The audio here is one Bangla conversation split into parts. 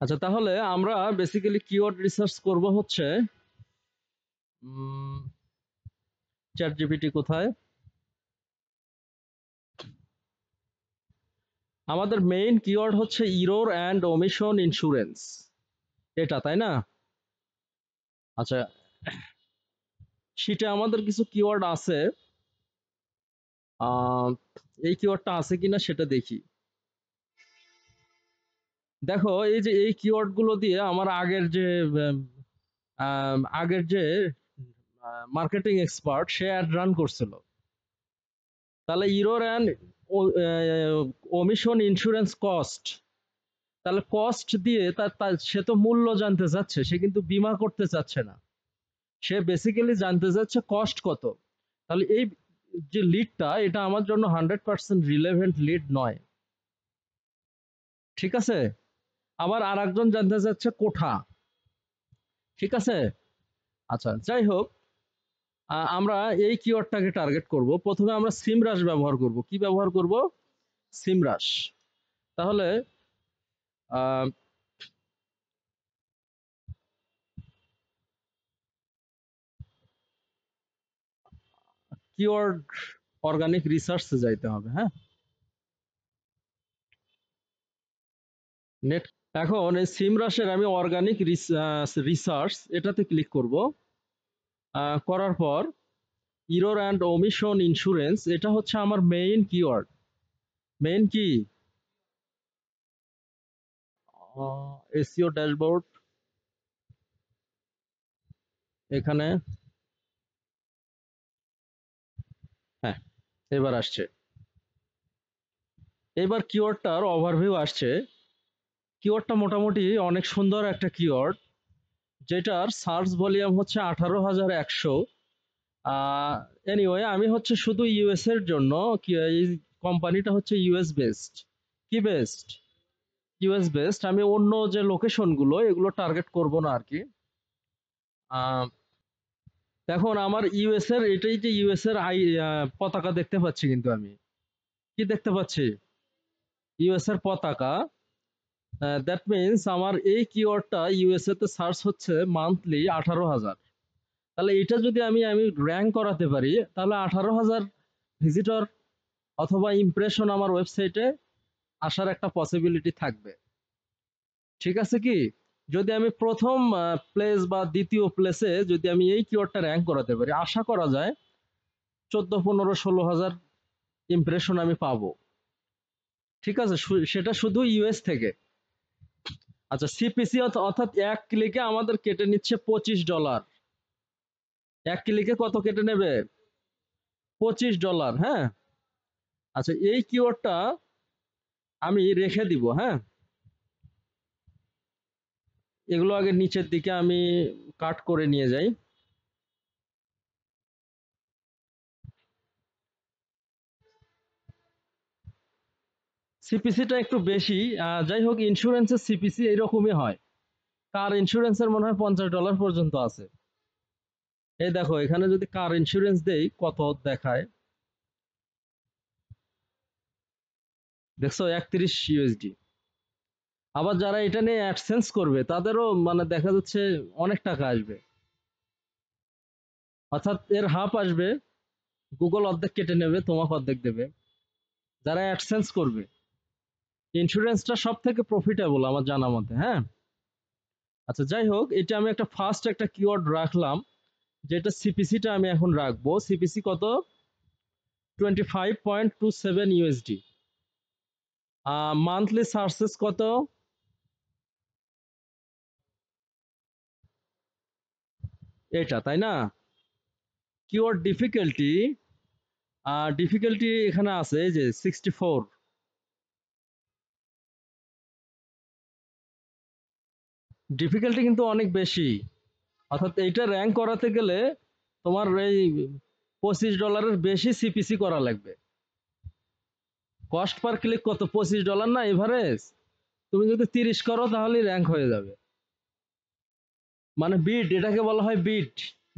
আচ্ছা, তাহলে আমরা বেসিক্যালি কিওয়ার্ড রিসার্চ করব হচ্ছে চ্যাট জিপিটি কোথায়। আমাদের মেইন কিওয়ার্ড হচ্ছে ইরর অ্যান্ড ওমিশন ইন্স্যুরেন্স, এটা তাই না? আচ্ছা, সেটা আমাদের কিছু কিওয়ার্ড আছে, এই কিওয়ার্ডটা আছে কিনা সেটা দেখি। দেখো, এই যে এই কিওয়ার্ড গুলো দিয়ে আমার আগের যে মার্কেটিং এক্সপার্ট সে অ্যাড রান করছিল। তাহলে ইরর অ্যান্ড ওমিশন ইন্স্যুরেন্স কস্ট, তাহলে কস্ট দিয়ে সে তো মূল্য জানতে চাচ্ছে, সে কিন্তু বীমা করতে চাচ্ছে না, সে বেসিক্যালি জানতে চাচ্ছে কস্ট কত। তাহলে এই যে লিডটা, এটা আমার জন্য 100% রিলেভেন্ট লিড নয়, ঠিক আছে? আবার আর একজন জানতে চাচ্ছে কোঠা, ঠিক আছে? আচ্ছা, যাই হোক, আমরা এই কিওয়ার্ডটাকে টার্গেট করব। প্রথমে আমরা সিমরাশ ব্যবহার করব। কি ব্যবহার করব? সিমরাশ। তাহলে কিওয়ার্ড অর্গানিক রিসার্চে যাইতে হবে। হ্যাঁ, নেট। এখন এই সিমরাশের আমি অর্গানিক রিসার্চ এটাতে ক্লিক করব। করার পর ইরর অ্যান্ড ওমিশন ইন্স্যুরেন্স, এটা হচ্ছে আমার মেইন কিওয়ার্ড। মেইন কি? এসইও ড্যাশবোর্ড, এখানে। হ্যাঁ, এবার আসছে। এবার কিওয়ার্ডটার ওভারভিউ আসছে। কিওয়ার্ডটা মোটামুটি অনেক সুন্দর একটা কিওয়ার্ড, যেটার সার্চ ভলিউম হচ্ছে 18,100। এনিওয়ে, আমি হচ্ছে শুধু ইউএস এর জন্য, এই কোম্পানিটা হচ্ছে ইউএস বেসড। কি বেসড? US based. আমি অন্য যে লোকেশনগুলো এগুলো টার্গেট করব না আর কি। এখন আমার ইউএস এর, এটাই যে ইউএস এর পতাকা দেখতে পাচ্ছি, কিন্তু আমি কি দেখতে পাচ্ছি? ইউএস এর পতাকা। দ্যাট মিনস আমার এই কিওয়ার্ডটা ইউএসএ তে সার্চ হচ্ছে মান্থলি 18,000। তাহলে এটা যদি আমি আমি র্যাঙ্ক করাতে পারি, তাহলে 18,000 ভিজিটর অথবা ইমপ্রেশন আমার ওয়েবসাইটে আসার একটা পসিবিলিটি থাকবে, ঠিক আছে কি? যদি আমি প্রথম প্লেস বা দ্বিতীয় প্লেসে যদি আমি এই কিওয়ার্ডটা র্যাঙ্ক করাতে পারি, আশা করা যায় 14, 15, 16,000 ইমপ্রেশন আমি পাবো, ঠিক আছে? সেটা শুধু ইউএস থেকে। আচ্ছা, সিপিসি অর্থাৎ এক ক্লিকে আমাদের কেটে নিচ্ছে $25। এক ক্লিকে কত কেটে নেবে? $25। হ্যাঁ, আচ্ছা, এই কিওয়ার্ডটা আমি রেখে দিব। হ্যাঁ, এগুলো আগে নিচের দিকে আমি কাট করে নিয়ে যাই। সিপিসিটা একটু বেশি। যাই হোক, ইন্স্যুরেন্সের সিপিসি এইরকমই হয়। কার ইন্স্যুরেন্সের মনে হয় $50 পর্যন্ত আছে। এই দেখো, এখানে যদি কার ইন্স্যুরেন্স দেই কত দেখায়, দেখছো 31 ইউএসডি। আবার যারা এটা নিয়ে অ্যাডসেন্স করবে তাদেরও মানে দেখা যাচ্ছে অনেক টাকা আসবে, অর্থাৎ এর হাফ আসবে। গুগল অর্ধেক কেটে নেবে, তোমাকে অর্ধেক দেবে যারা অ্যাডসেন্স করবে। ইন্স্যুরেন্সটা সব থেকে প্রফিটেবল আমার জানা মতে। হ্যাঁ, আচ্ছা, যাই হোক, এটা আমি একটা ফার্স্ট একটা কিওয়ার্ড রাখলাম, যেটা সিপিসিটা আমি এখন রাখবো। সিপিসি কত? 25.27 ইউএসডি। মান্থলি সার্চেস কত? এটা তাই না? কিওয়ার্ড ডিফিকাল্টি, ডিফিকাল্টি এখানে আছে এই যে 64। ডিফিকাল্টি কিন্তু অনেক বেশি, অর্থাৎ এইটা র্যাঙ্ক করাতে গেলে তোমার এই $25 বেশি সিপিসি করা লাগবে। কস্ট পার ক্লিক কত? $25 না এভারেজ? তুমি যদি 30 করো তাহলে র্যাঙ্ক হয়ে যাবে। মানে বিট, এটাকে বলা হয় বিট।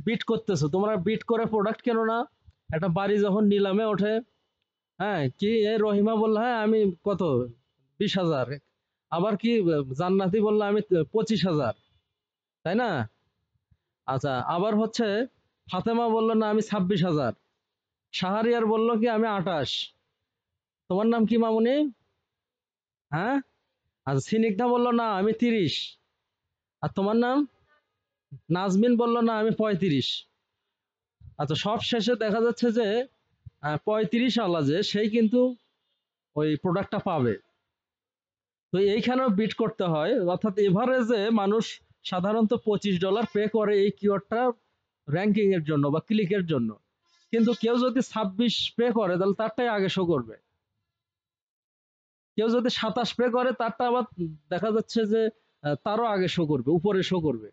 বিট করতেছো তোমরা, বিট করে প্রোডাক্ট কেনো না? একটা বাড়ি যখন নিলামে ওঠে, হ্যাঁ, কি রহিমা বললো, হ্যাঁ আমি কত 20,000, আবার কি জান্নাতি বললো আমি 25,000, তাই না? আচ্ছা, আবার হচ্ছে ফাতেমা বললো না আমি 26,000, শাহরিয়ার বললো কি আমি 28। তোমার নাম কি মামুনি? হ্যাঁ। আচ্ছা, সিনিগ্ধা বললো না আমি 30। আর তোমার নাম? নাজমিন বললো না আমি 35। আচ্ছা, সব শেষে দেখা যাচ্ছে যে 35 আলা যে সেই কিন্তু ওই প্রোডাক্টটা পাবে। তো এইখানেও বিট করতে হয়, অর্থাৎ এভারেজে মানুষ সাধারণত $25 পে করে এই কিওয়ার্ডটা র্যাঙ্কিং এর জন্য বা ক্লিকের জন্য। কিন্তু কেউ যদি 26 পে করে তাহলে তারটাই আগে শো করবে, কেউ যদি 27 পে করে তারটা আবার দেখা যাচ্ছে যে তারও আগে শো করবে, উপরে শো করবে।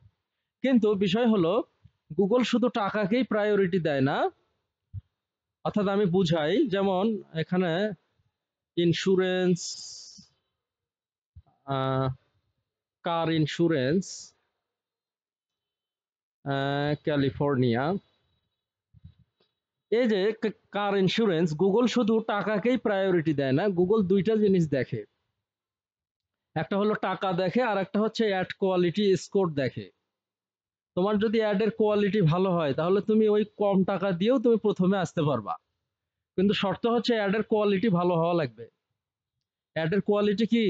কিন্তু বিষয় হলো গুগল শুধু টাকাকেই প্রায়োরিটি দেয় না। অর্থাৎ আমি বুঝাই, যেমন এখানে ইন্স্যুরেন্স, কার ইন্স্যুরেন্স, ক্যালিফোর্নিয়া, এই যে কার ইন্স্যুরেন্স, গুগল শুধু টাকাকেই প্রায়োরিটি দেয় না, গুগল দুইটা জিনিস দেখে। একটা হলো টাকা দেখে, আর একটা হচ্ছে অ্যাড কোয়ালিটি স্কোর দেখে। তোমার যদি অ্যাডের কোয়ালিটি ভালো হয় তাহলে তুমি ওই কম টাকা দিয়েও তুমি প্রথমে আসতে পারবা, কিন্তু শর্ত হচ্ছে অ্যাডের কোয়ালিটি ভালো হওয়া লাগবে। অ্যাডের কোয়ালিটি কি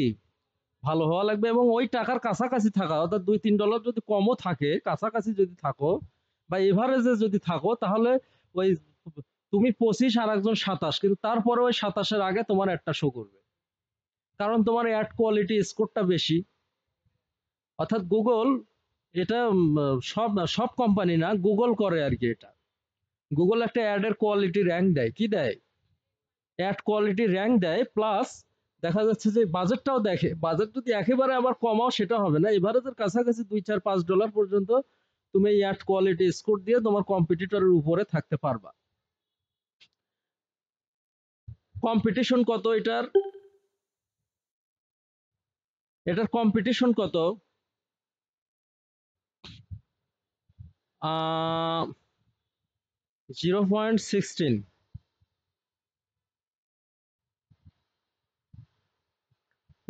ভালো হওয়া লাগবে এবং ওই টাকার কাছাকাছি থাকা, অর্থাৎ $2-3 যদি কমও থাকে, কাছাকাছি যদি থাকো বা এভারেজে যদি থাকো, তাহলে ওই তুমি 25 আর একজন 27, কিন্তু তারপরে ওই 27-এর আগে তোমার একটা শো করবে, কারণ তোমার অ্যাড কোয়ালিটি স্কোরটা বেশি। অর্থাৎ গুগল এটা সব সব কোম্পানি না, গুগল করে আর কি এটা। গুগল একটা অ্যাডের কোয়ালিটি র্যাঙ্ক দেয়, কি দেয়? অ্যাড কোয়ালিটি র্যাঙ্ক দেয়, প্লাস দেখা যাচ্ছে যে বাজেটটাও দেখে। বাজেট যদি একেবারে আবার কমাও সেটা হবে না, এভারেজের কাছাকাছি $2-4-5 পর্যন্ত তুমি এই অ্যাড কোয়ালিটি স্কোর দিয়ে তোমার কম্পিটিটরের উপরে থাকতে পারবা। কম্পিটিশন কত এটার? এটার কম্পিটিশন কত? 0.16।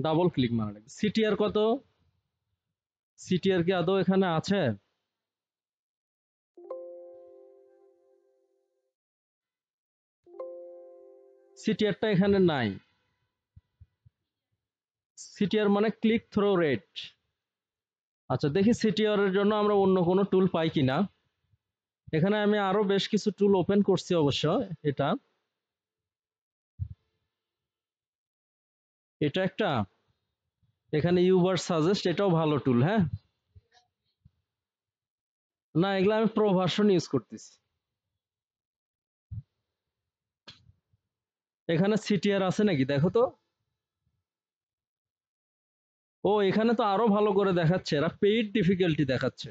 ডাবল ক্লিক মারা লাগবে। সিটিআর কত? সিটিআর কি আদৌ এখানে আছে? সিটিআরটা এখানে নাই। সিটিআর মানে ক্লিক থ্রো রেট। আচ্ছা, দেখি সিটিআর এর জন্য আমরা অন্য কোনো টুল পাই কিনা। এখানে আমি আরো বেশ কিছু টুল ওপেন করছি অবশ্য। এটা এটা একটা, এখানে ইউবার সাজেস্ট, এটাও ভালো টুল। হ্যাঁ, না এগুলো আমি প্রো ভার্সন ইউজ করতেছি। এখানে সিটিআর আছে নাকি দেখো তো। ও, এখানে তো আরো ভালো করে দেখাচ্ছে, এরা পেইড ডিফিকাল্টি দেখাচ্ছে।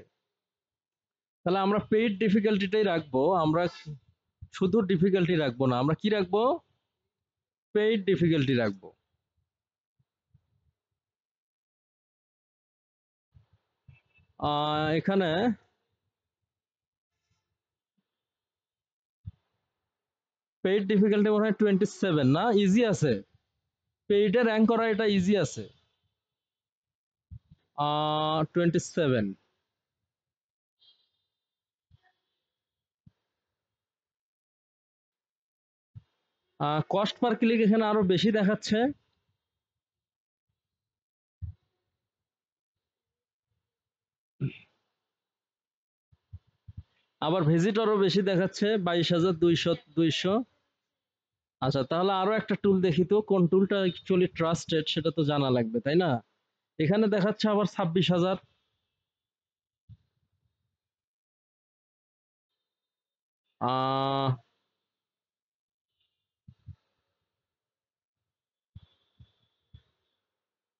তাহলে আমরা পেইড ডিফিকাল্টিটাই রাখবো। আমরা শুধু ডিফিকাল্টি রাখবো না, আমরা কি রাখবো? পেইড ডিফিকাল্টি রাখবো। এখানে পেইড ডিফিকাল্টি মনে হয় 27, না ইজি আছে। পেইডে র্যাঙ্ক করা এটা ইজি আছে। 27। কস্ট পার ক্লিক এখানে আরো বেশি দেখাচ্ছে। আবার ভিজিটরও বেশি দেখাচ্ছে, 22,200। আচ্ছা, তাহলে আরো একটা টুল দেখি তো, কোন টুলটা অ্যাকচুয়ালি ট্রাস্টেড সেটা তো জানা লাগবে, তাই না? এখানে দেখাচ্ছে আবার 26,000। আহ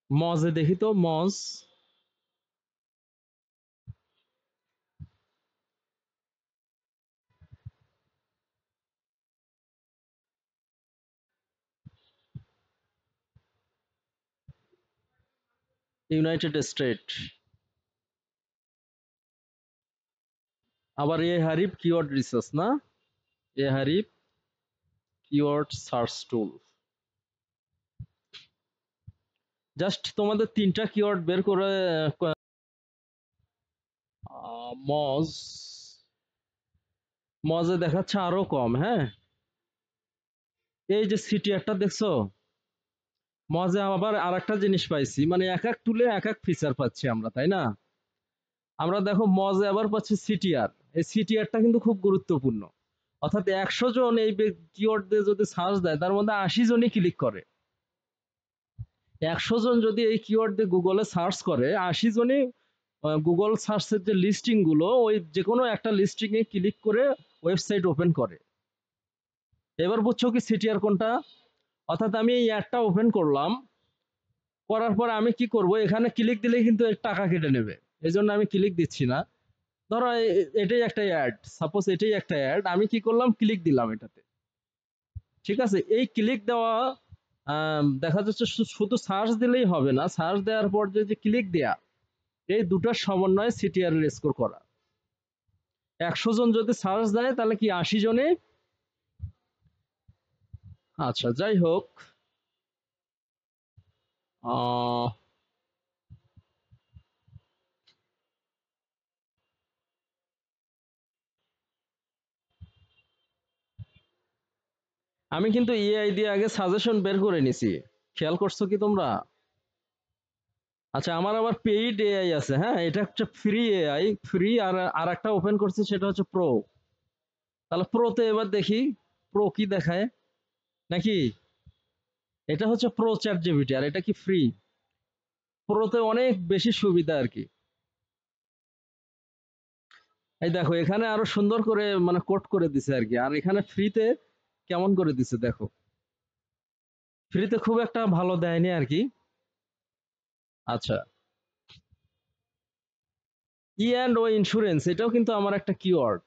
মজে দেখি তো, মজ। United state. আবার এ হারিব কিওয়ার্ড রিসার্চ, না? Ahrefs keyword search tool. Just তোমাদের তিনটা কিওয়ার্ড বের করে মজ মজে দেখাচ্ছে আরো কম। হ্যাঁ, এই যে সিটিআরটা দেখছো, মজে আবার আর একটা জিনিস পাইছি, মানে এক এক টুলে এক এক ফিচার পাচ্ছি আমরা, তাই না? আমরা দেখো মজে আবার পাচ্ছি সিটিআর। এই সিটিআরটা কিন্তু খুব গুরুত্বপূর্ণ। অর্থাৎ 100 জন এই কিওয়ার্ড দিয়ে যদি সার্চ দেয়, তার মধ্যে 80 জনই ক্লিক করে। 100 জন যদি এই কিওয়ার্ড দিয়ে গুগলে সার্চ করে, 80 জনই গুগল সার্চের যে লিস্টিং গুলো, ওই যে কোনো একটা লিস্টিং এ ক্লিক করে ওয়েবসাইট ওপেন করে। এবার বুঝছো কি সিটিআর কোনটা? অর্থাৎ আমি এই অ্যাডটা ওপেন করলাম, করার পর আমি কি করব, এখানে ক্লিক দিলে কিন্তু এর টাকা কেটে নেবে, এই জন্য আমি ক্লিক দিচ্ছি না। ধরো এটাই একটা অ্যাড, সাপোজ এটাই একটা অ্যাড, আমি কি করলাম, ক্লিক দিলাম এটাতে। ঠিক আছে, এই ক্লিক দেওয়া দেখা যাচ্ছে শুধু সার্চ দিলেই হবে না, সার্চ দেওয়ার পর যে ক্লিক দেয়া, এই দুটার সমন্বয়ে সিটিআর এর স্কোর করা। 100 জন যদি সার্চ দেয়, তাহলে কি 80 জনে? আচ্ছা, যাই হোক, আহ, আমি কিন্তু এআই দিয়ে আগে সাজেশন বের করে নিছি, খেয়াল করছো কি তোমরা? আচ্ছা, আমার আবার পেইড এআই আছে। হ্যাঁ, এটা হচ্ছে ফ্রি এআই, ফ্রি। আর আর একটা ওপেন করছি, সেটা হচ্ছে প্রো। তাহলে প্রোতে এবার দেখি প্রো কি দেখায় নাকি। এটা হচ্ছে প্রো চ্যাট জিপিটি, আর এটা কি ফ্রি। প্রোতে অনেক বেশি সুবিধা আর কি। এই দেখো, এখানে আরো সুন্দর করে মানে কোড করে দিছে আর কি। আর এখানে ফ্রিতে কেমন করে দিছে দেখো, ফ্রিতে খুব একটা ভালো দেয়নি আর কি। আচ্ছা, ই অ্যান্ড ও ইন্স্যুরেন্স, এটাও কিন্তু আমার একটা কিওয়ার্ড।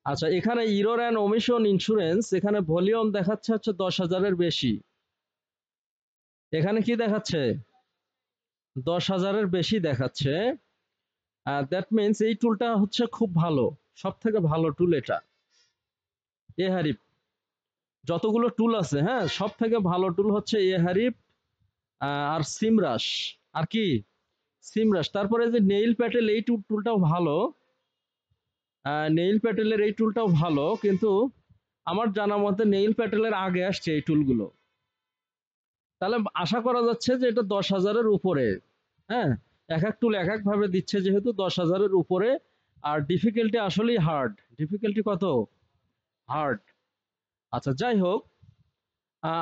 আচ্ছা, এখানে ইরর অ্যান্ড ওমিশন ইন্স্যুরেন্স, এখানে ভলিউম দেখাচ্ছে হচ্ছে 10,000-এর বেশি। এখানে কি দেখাচ্ছে? 10,000-এর বেশি দেখাচ্ছে। দ্যাট মিনস এই টুলটা হচ্ছে খুব ভালো, সব থেকে ভালো টুল এটা। এহারিপ, যতগুলো টুল আছে, হ্যাঁ, সব থেকে ভালো টুল হচ্ছে এহারিপ আর সিমরাশ। আর কি? সিমরাশ। তারপরে যে নেইল প্যাটেল, এই টুলটাও ভালো। নেইল প্যাটেলের এই টুলটাও ভালো, কিন্তু আমার জানা মতে নেইল প্যাটেলের আগে আসছে এই টুলগুলো। তাহলে আশা করা যাচ্ছে যে এটা 10,000-এর উপরে। হ্যাঁ, এক এক টুল এক এক ভাবে দিচ্ছে, যেহেতু 10,000-এর উপরে। আর ডিফিকাল্টি আসলেই হার্ড। ডিফিকাল্টি কত? হার্ড। আচ্ছা, যাই হোক,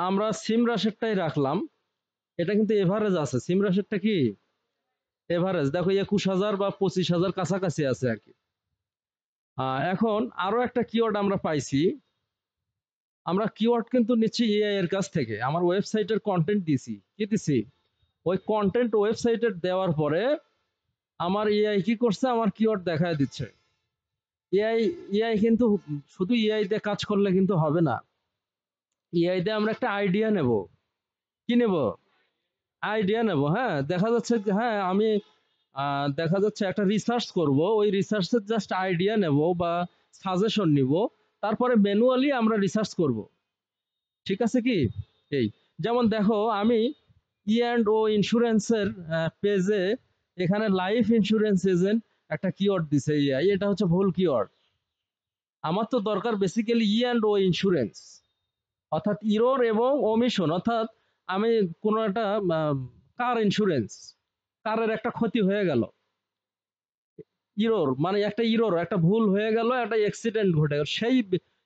আমরা সিমরাশেরটাই রাখলাম। এটা কিন্তু এভারেজ আছে, সিমরাশেরটা কি এভারেজ, দেখো 21,000 বা 25,000 কাছাকাছি আছে আর কি। এখন আরো একটা কিওয়ার্ড আমরা পাইছি। আমরা কিওয়ার্ড কিন্তু নিচ্ছি এআই এর কাছ থেকে, আমার ওয়েবসাইটের কন্টেন্ট দিছি, কি দিছি, ওই কন্টেন্ট ওয়েবসাইটের দেওয়ার পরে আমার এআই কি করছে, আমার কিওয়ার্ড দেখায় দিচ্ছে। এআই এআই কিন্তু শুধু এআই দিয়ে কাজ করলে কিন্তু হবে না। এআই দিয়ে আমরা একটা আইডিয়া নেব। কি নেব? আইডিয়া নেব। হ্যাঁ, দেখা যাচ্ছে যে, হ্যাঁ, আমি দেখা যাচ্ছে একটা রিসার্চ করব, ওই রিসার্চের জাস্ট আইডিয়া নেব বা সাজেশন নিব, তারপরে ম্যানুয়ালি আমরা রিসার্চ করব। ঠিক আছে কি? এই যেমন দেখো, আমি ই অ্যান্ড ও ইন্স্যুরেন্সের পেজে এখানে লাইফ ইন্স্যুরেন্স এজেন্ট একটা কিওয়ার্ড দিছে এআই, এটা হচ্ছে ভুল কিওয়ার্ড। আমার তো দরকার basically E and O insurance, অর্থাৎ ইরোর এবং ওমিশন। অর্থাৎ আমি কোনো একটা কার ইন্স্যুরেন্স, কারের একটা ক্ষতি হয়ে গেল, ইরোর মানে একটা ইরোর, একটা ভুল হয়ে গেল, একটা অ্যাক্সিডেন্ট ঘটে গেল, সেই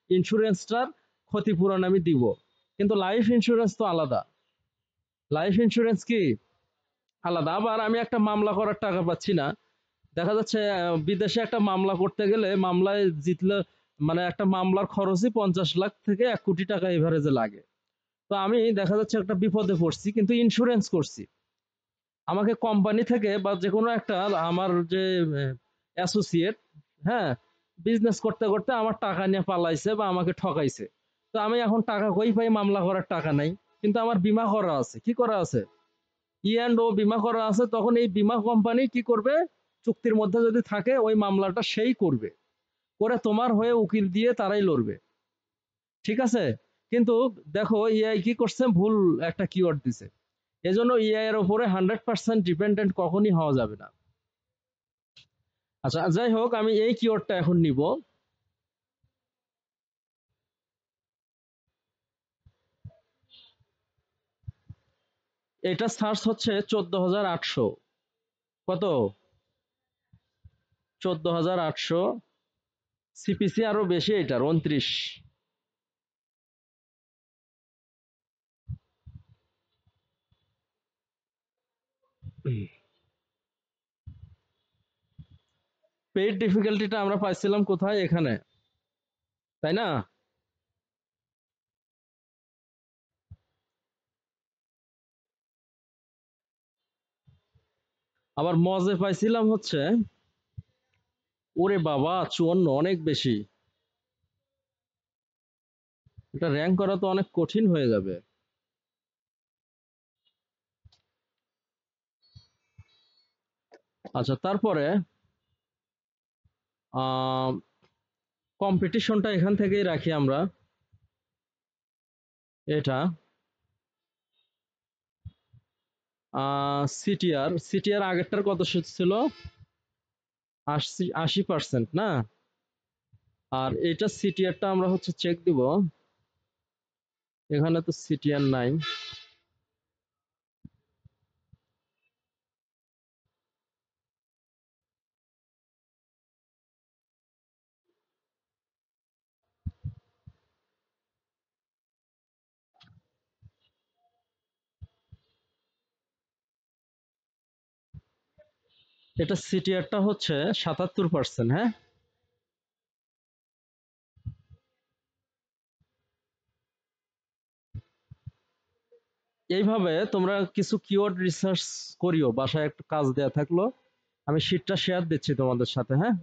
ইন্স্যুরেন্সটার ক্ষতিপূরণ আমি দিব। কিন্তু লাইফ ইন্স্যুরেন্স তো আলাদা। লাইফ ইন্স্যুরেন্স কি আলাদা। আবার আমি একটা মামলা করার টাকা পাচ্ছি না। দেখা যাচ্ছে বিদেশে একটা মামলা করতে গেলে, মামলায় জিতলে মানে একটা মামলার খরচই 50 লাখ থেকে 1 কোটি টাকা এভারেজে লাগে। তো আমি দেখা যাচ্ছে একটা বিপদে পড়ছি, কিন্তু ইন্স্যুরেন্স করছি। আমাকে কোম্পানি থেকে বা যে কোনো একটা, আমার যে অ্যাসোসিয়েট, হ্যাঁ, বিজনেস করতে করতে আমার টাকা নিয়ে পালাইছে বা আমাকে ঠকাইছে। তো আমি এখন টাকা কই পাই? মামলা করার টাকা নাই। কিন্তু আমার বীমা করা আছে। কি করা আছে? ই অ্যান্ড ও বীমা করা আছে। তখন এই বীমা কোম্পানি কি করবে? চুক্তির মধ্যে যদি থাকে, ওই মামলাটা সেই করবে, করে তোমার হয়ে উকিল দিয়ে তারাই লড়বে। ঠিক আছে? কিন্তু দেখো, এআই কি করছে, ভুল একটা কিওয়ার্ড দিছে। এজন্য এআই এর উপরে 100% ডিপেন্ডেন্ট কখনই হওয়া যাবে না। আচ্ছা যাই হোক, আমি এই কিওয়ার্ডটা এখন নিব। এটা সার্চ হচ্ছে 14,800। কত? 14,800। সিপিসি আরো বেশি, এটার 29। পেইড ডিফিকাল্টিটা আমরা পাইছিলাম কোথায়? এখানে, তাই না? আবার মজে পাইছিলাম হচ্ছে, ওরে বাবা 54, অনেক বেশি। এটা র্যাঙ্ক করা তো অনেক কঠিন হয়ে যাবে। আচ্ছা তারপরে কম্পিটিশনটা এখান থেকেই রাখি আমরা। এটা সিটিআর, সিটিআর আগেরটার কত ছিল? 80% না? আর এটা সিটিআরটা আমরা হচ্ছে চেক দিব। এখানে তো সিটিআর নাই। এটা সিটিআরটা হচ্ছে 77%। হ্যাঁ, এইভাবে তোমরা কিছু কিওয়ার্ড রিসার্চ করিও, বাসায় একটা কাজ দেয়া থাকলো। আমি শিটটা শেয়ার দিচ্ছি তোমাদের সাথে, হ্যাঁ।